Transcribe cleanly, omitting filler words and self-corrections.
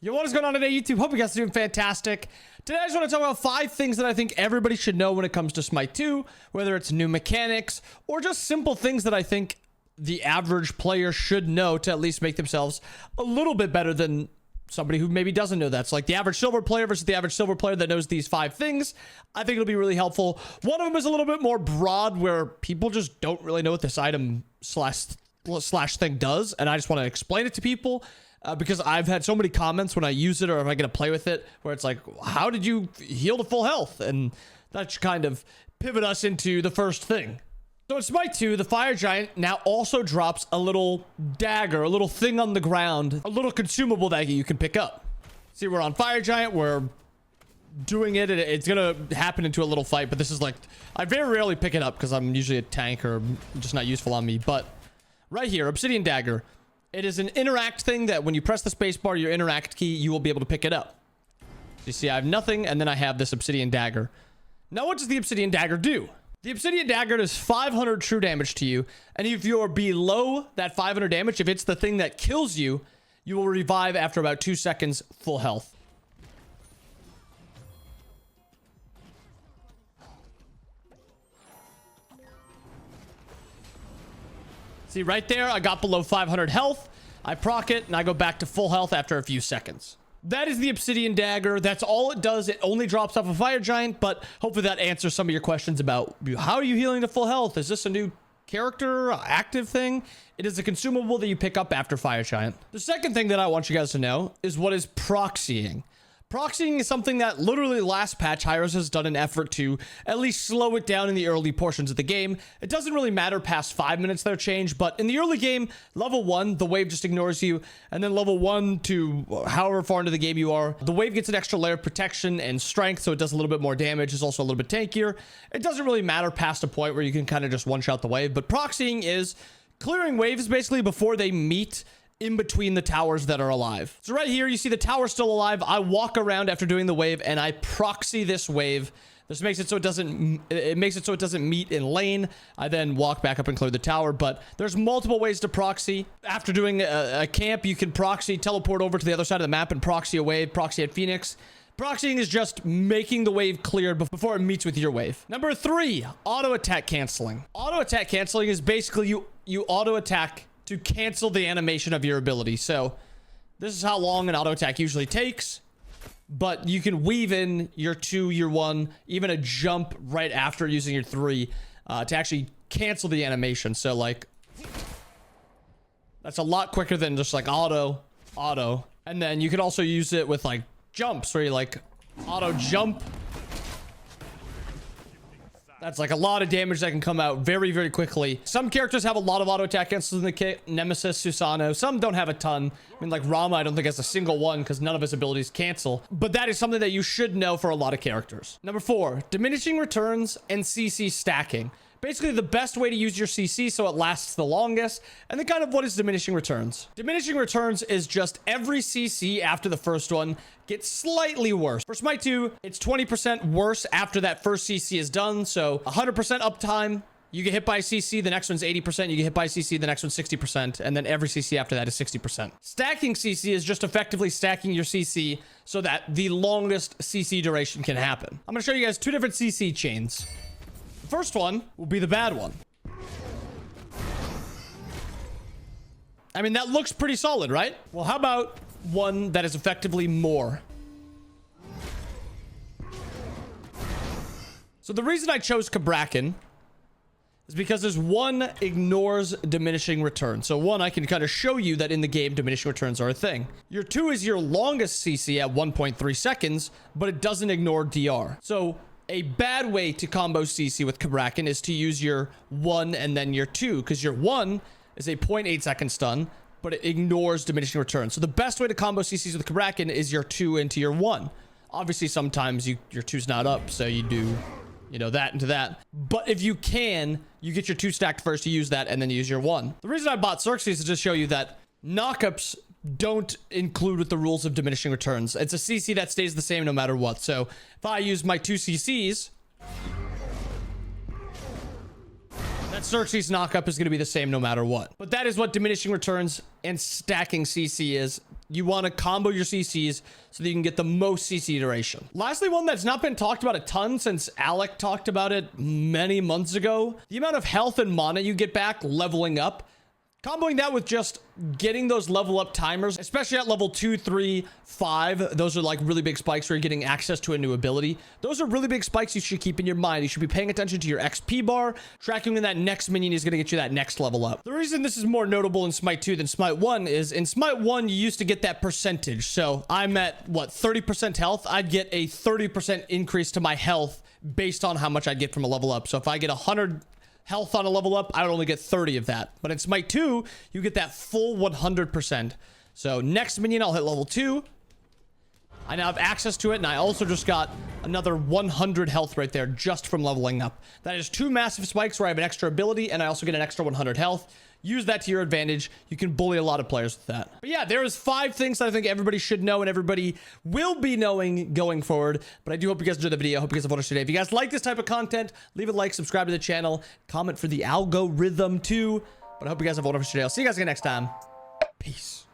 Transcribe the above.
Yo, what is going on today, YouTube? Hope you guys are doing fantastic. Today, I just want to talk about 5 things that I think everybody should know when it comes to SMITE 2, whether it's new mechanics or just simple things that I think the average player should know to at least make themselves a little bit better than somebody who maybe doesn't know that. So like the average silver player versus the average silver player that knows these 5 things, I think it'll be really helpful. One of them is a little bit more broad where people just don't really know what this item slash thing does. And I just want to explain it to people. Because I've had so many comments when I use it or if I get to play with it where it's like, how did you heal to full health? And that should kind of pivot us into the first thing. So in SMITE 2, the fire giant now also drops a little dagger, a little thing on the ground, a little consumable that you can pick up. See, we're on fire giant, we're doing it, and it's gonna happen into a little fight, but this is like, I very rarely pick it up because I'm usually a tank or just not useful on me. But right here, obsidian dagger. It is an interact thing that when you press the space bar, your interact key, you will be able to pick it up. So you see, I have nothing, and then I have this obsidian dagger. Now, what does the obsidian dagger do? The obsidian dagger does 500 true damage to you, and if you're below that 500 damage, if it's the thing that kills you, you will revive after about 2 seconds, full health. See, right there, I got below 500 health. I proc it, and I go back to full health after a few seconds. That is the obsidian dagger. That's all it does. It only drops off a fire giant, but hopefully that answers some of your questions about how are you healing to full health? Is this a new character, active thing? It is a consumable that you pick up after fire giant. The second thing that I want you guys to know is what is proxying. Proxying is something that literally last patch Hyros has done an effort to at least slow it down in the early portions of the game. It doesn't really matter past 5 minutes their change, but in the early game, level 1, the wave just ignores you, and then level 1 to however far into the game you are, the wave gets an extra layer of protection and strength, so it does a little bit more damage, it's also a little bit tankier. It doesn't really matter past a point where you can kind of just one-shot the wave, but proxying is clearing waves basically before they meet in between the towers that are alive. So right here, you see the tower still alive. I walk around after doing the wave and I proxy this wave. This makes it so it doesn't meet in lane. I then walk back up and clear the tower, but there's multiple ways to proxy. After doing a camp, you can proxy, teleport over to the other side of the map and proxy a wave, proxy at Phoenix. Proxying is just making the wave cleared before it meets with your wave. Number 3, auto attack canceling. Auto attack canceling is basically you auto attack to cancel the animation of your ability. So this is how long an auto attack usually takes, but you can weave in your 2, your 1, even a jump right after using your 3 to actually cancel the animation. So like that's a lot quicker than just like auto. And then you can also use it with like jumps where you like auto jump. That's like a lot of damage that can come out very, very quickly. Some characters have a lot of auto attack cancels in the kit. Nemesis, Susano. Some don't have a ton. I mean, like Rama, I don't think has a single one because none of his abilities cancel. But that is something that you should know for a lot of characters. Number 4, diminishing returns and CC stacking. Basically, the best way to use your CC so it lasts the longest. And then kind of what is diminishing returns? Diminishing returns is just every CC after the first one gets slightly worse. For SMITE 2, it's 20% worse after that first CC is done. So 100% uptime, you get hit by CC, the next one's 80%, you get hit by CC, the next one's 60%, and then every CC after that is 60%. Stacking CC is just effectively stacking your CC so that the longest CC duration can happen. I'm gonna show you guys 2 different CC chains. First one will be the bad one. I mean, that looks pretty solid, right? Well, how about one that is effectively more? So the reason I chose Kabrakan is because there's 1 ignores diminishing return. So 1, I can kind of show you that in the game, diminishing returns are a thing. Your 2 is your longest CC at 1.3 seconds, but it doesn't ignore DR. So a bad way to combo CC with Kabrakan is to use your 1 and then your 2, because your 1 is a 0.8 second stun, but it ignores diminishing return. So the best way to combo CCs with Kabrakan is your 2 into your 1. Obviously, sometimes your 2's not up, so you do, that into that. But if you can, you get your 2 stacked first, you use that, and then you use your 1. The reason I bought Xerxes is to show you that knockups don't include with the rules of diminishing returns. It's a CC that stays the same no matter what. So if I use my 2 CCs, That Xerxes knockup is going to be the same no matter what. But that is what diminishing returns and stacking CC is. You want to combo your CCs so that you can get the most CC duration. Lastly, one that's not been talked about a ton since Alec talked about it many months ago. The amount of health and mana you get back leveling up. Comboing that with just getting those level up timers, especially at level 2, 3, 5. Those are like really big spikes where you're getting access to a new ability. Those are really big spikes you should keep in your mind. You should be paying attention to your XP bar, tracking when that next minion is going to get you that next level up. The reason this is more notable in Smite 2 than Smite 1 is in Smite 1, you used to get that percentage. So I'm at, what, 30% health? I'd get a 30% increase to my health based on how much I'd get from a level up. So if I get 100 health on a level up, I would only get 30 of that. But in Smite 2, you get that full 100%. So next minion, I'll hit level 2. I now have access to it, and I also just got another 100 health right there just from leveling up. That is 2 massive spikes where I have an extra ability, and I also get an extra 100 health. Use that to your advantage. You can bully a lot of players with that. But yeah, there is 5 things that I think everybody should know and everybody will be knowing going forward. But I do hope you guys enjoyed the video. I hope you guys have watched today. If you guys like this type of content, leave a like, subscribe to the channel, comment for the algorithm too. But I hope you guys have wonderful today. I'll see you guys again next time. Peace.